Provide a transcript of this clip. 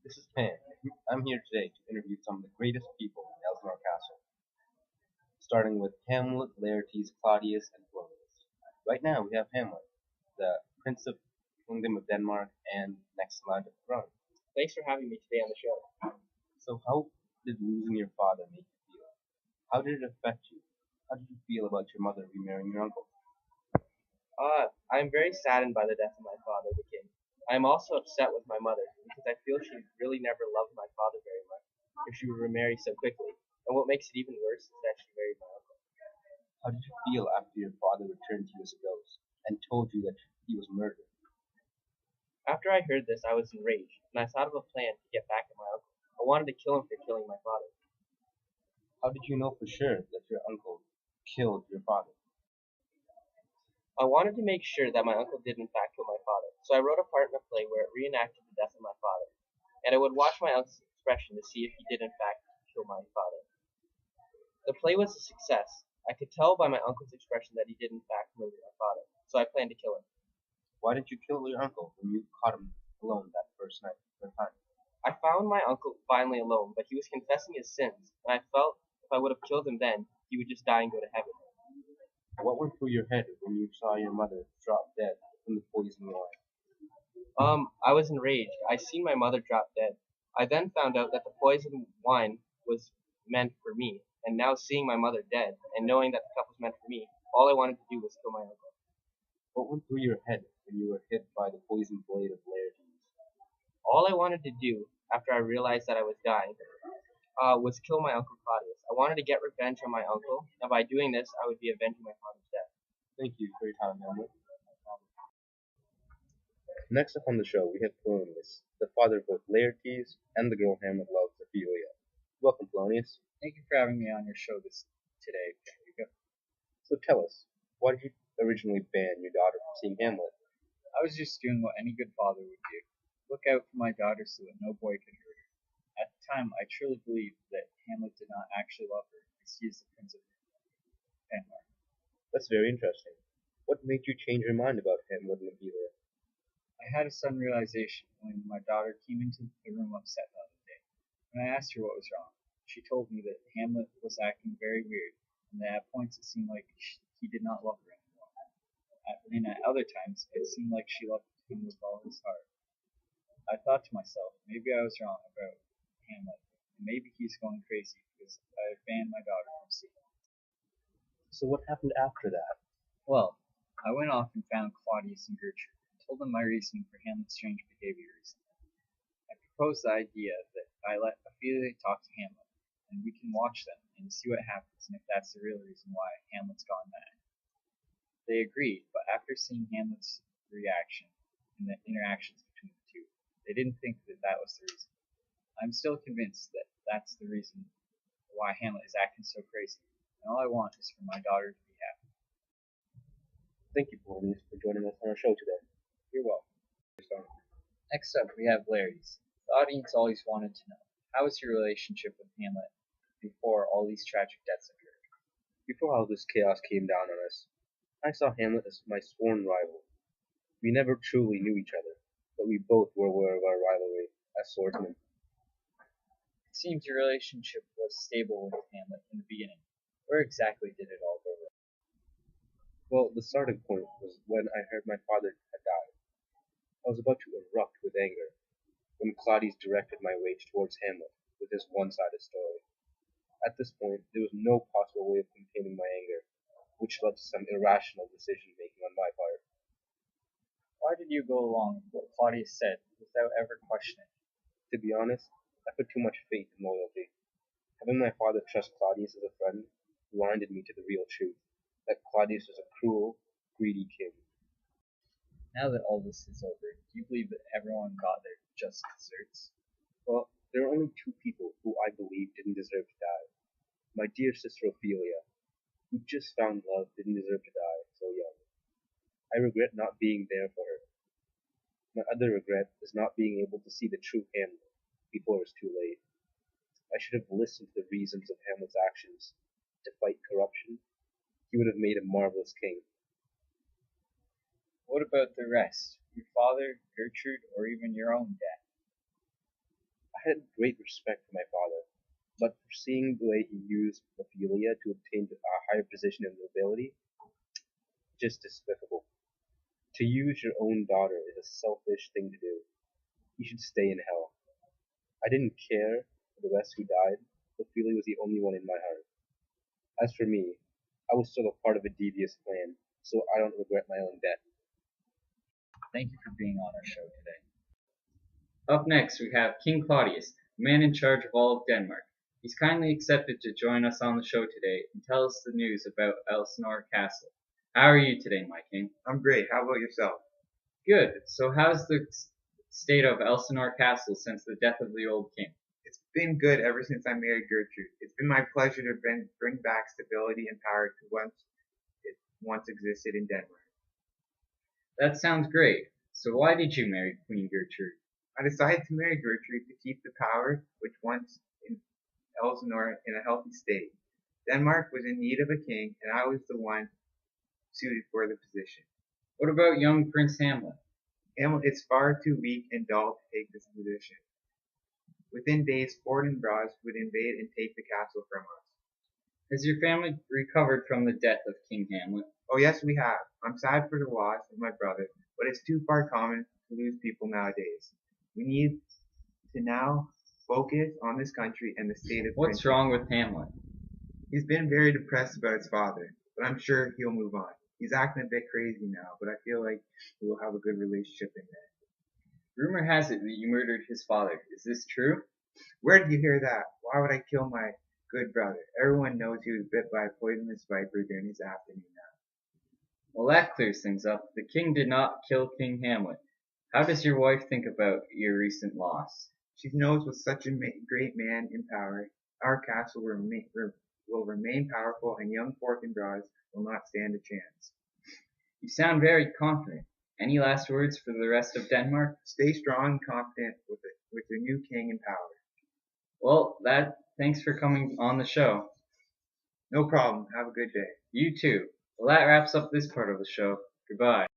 This is Pam. I'm here today to interview some of the greatest people in Elsinore Castle, starting with Hamlet, Laertes, Claudius, and Polonius. Right now we have Hamlet, the Prince of Kingdom of Denmark and next in line to the throne. Thanks for having me today on the show. So how did losing your father make you feel? How did it affect you? How did you feel about your mother remarrying your uncle? I'm very saddened by the death of my father, the king. I am also upset with my mother because I feel she really never loved my father very much if she would remarry so quickly. And what makes it even worse is that she married my uncle. How did you feel after your father returned to you as a ghost and told you that he was murdered? After I heard this, I was enraged, and I thought of a plan to get back at my uncle. I wanted to kill him for killing my father. How did you know for sure that your uncle killed your father? I wanted to make sure that my uncle did in fact kill my father, so I wrote a part in a play where it reenacted the death of my father, and I would watch my uncle's expression to see if he did in fact kill my father. The play was a success. I could tell by my uncle's expression that he did in fact murder my father, so I planned to kill him. Why didn't you kill your uncle when you caught him alone that first time? I found my uncle finally alone, but he was confessing his sins, and I felt if I would have killed him then, he would just die and go to heaven. What went through your head when you saw your mother drop dead from the poison wine? I was enraged. I seen my mother drop dead. I then found out that the poisoned wine was meant for me, and now seeing my mother dead and knowing that the cup was meant for me, all I wanted to do was kill my uncle. What went through your head when you were hit by the poisoned blade of Laertes? All I wanted to do after I realized that I was dying was kill my uncle Claudius. I wanted to get revenge on my uncle, and by doing this, I would be avenging my father's death. Thank you for your time, Hamlet. Next up on the show, we have Polonius, the father of both Laertes and the girl Hamlet loves, Ophelia. Welcome, Polonius. Thank you for having me on your show today. So tell us, why did you originally ban your daughter from seeing Hamlet? I was just doing what any good father would do. Look out for my daughter so that no boy could hurt her. At the time, I truly believed that Hamlet did not actually love her, as he is the Prince of Denmark. That's very interesting. What made you change your mind about Hamlet and Ophelia? I had a sudden realization when my daughter came into the room upset the other day. When I asked her what was wrong, she told me that Hamlet was acting very weird, and that at points it seemed like he did not love her anymore. And at other times, it seemed like she loved him with all his heart. I thought to myself, maybe I was wrong about Hamlet, and maybe he's going crazy because I have banned my daughter from seeing him. So what happened after that? Well, I went off and found Claudius and Gertrude and told them my reasoning for Hamlet's strange behavior recently. I proposed the idea that I let Ophelia talk to Hamlet, and we can watch them and see what happens and if that's the real reason why Hamlet's gone mad. They agreed, but after seeing Hamlet's reaction and the interactions between the two, they didn't think that that was the reason. I'm still convinced that that's the reason why Hamlet is acting so crazy, and all I want is for my daughter to be happy. Thank you, Polonius, for joining us on our show today. You're welcome. Next up, we have Laertes. The audience always wanted to know, how was your relationship with Hamlet before all these tragic deaths occurred? Before all this chaos came down on us, I saw Hamlet as my sworn rival. We never truly knew each other, but we both were aware of our rivalry as swordsmen. It seems your relationship was stable with Hamlet in the beginning. Where exactly did it all go wrong? Well, the starting point was when I heard my father had died. I was about to erupt with anger when Claudius directed my rage towards Hamlet with his one-sided story. At this point, there was no possible way of containing my anger, which led to some irrational decision-making on my part. Why did you go along with what Claudius said without ever questioning? To be honest, I put too much faith in loyalty. Having my father trust Claudius as a friend blinded me to the real truth, that Claudius was a cruel, greedy king. Now that all this is over, do you believe that everyone got their just desserts? Well, there are only two people who I believe didn't deserve to die. My dear sister Ophelia, who just found love, didn't deserve to die so young. I regret not being there for her. My other regret is not being able to see the true Hamlet before it's too late. I should have listened to the reasons of Hamlet's actions. To fight corruption, he would have made a marvelous king. What about the rest? Your father, Gertrude, or even your own death? had great respect for my father, but for seeing the way he used Ophelia to obtain a higher position in the nobility, just despicable. To use your own daughter is a selfish thing to do. You should stay in hell. I didn't care for the rest who died. Ophelia was the only one in my heart. As for me, I was still a part of a devious plan, so I don't regret my own death. Thank you for being on our show today. Up next, we have King Claudius, the man in charge of all of Denmark. He's kindly accepted to join us on the show today and tell us the news about Elsinore Castle. How are you today, my king? I'm great. How about yourself? Good. So how's the state of Elsinore Castle since the death of the old king? It's been good ever since I married Gertrude. It's been my pleasure to bring back stability and power to once existed in Denmark. That sounds great. So why did you marry Queen Gertrude? I decided to marry Gertrude to keep the power which once in Elsinore in a healthy state. Denmark was in need of a king, and I was the one suited for the position. What about young Prince Hamlet? Hamlet is far too weak and dull to take this position. Within days, Fortinbras would invade and take the castle from us. Has your family recovered from the death of King Hamlet? Oh yes, we have. I'm sad for the loss of my brother, but it's too far common to lose people nowadays. We need to now focus on this country and the state of What's wrong with Hamlet? He's been very depressed about his father, but I'm sure he'll move on. He's acting a bit crazy now, but I feel like we will have a good relationship in there. Rumor has it that you murdered his father. Is this true? Where did you hear that? Why would I kill my good brother? Everyone knows he was bit by a poisonous viper during his afternoon nap. Well, that clears things up. The king did not kill King Hamlet. How does your wife think about your recent loss? She knows with such a great man in power, our castle will remain powerful and young Fortinbras will not stand a chance. You sound very confident. Any last words for the rest of Denmark? Stay strong and confident with your new king in power. Well, thanks for coming on the show. No problem. Have a good day. You too. Well, that wraps up this part of the show. Goodbye.